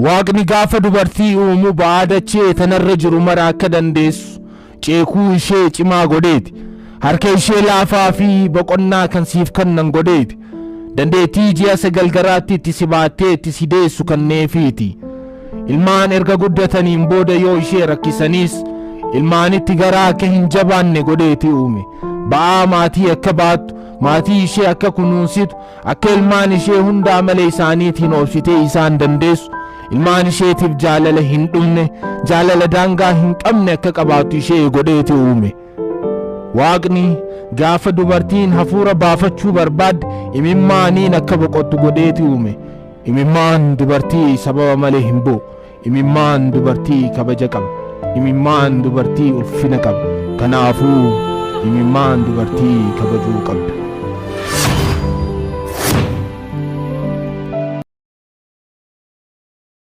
Waaqni gaafa dubartii uumu baadachee tanarra jiru mara akka dandeessu ceekuu ishee cimaa godheeti. Harka ishee laafaa fi boqonnaa kan siif kannan godheeti. Dandeettii ji'a 9 garaatti itti si baattee itti si deessu kanneefiiti. Ilmaan erga guddataniin booda yoo ishee rakkisaniis ilmaanitti garaa akka hin jabaanne godheeti uume. Ba'aa maatii akka baattu, maatii ishee akka kunuunsitu, akka ilmaan ishee hunda amala isaaniitiin obsitee isaan dandeessu, ilmaan isheetiif jaalala hin dhumne, jaalala daangaa hin qabne akka qabaattu ishee godheeti uume. Waaqni gaafa dubartiin hafuura baafachuu barbaadde imimmaaniin akka boqottu godheeti uume. Imimmaan dubartii sababa malee hin boo. Imimmaan dubartii kabaja qaba. Imimmaan dubartii ulfina qaba. Kanaafuu imimmaan dubartii kabajuu qabda.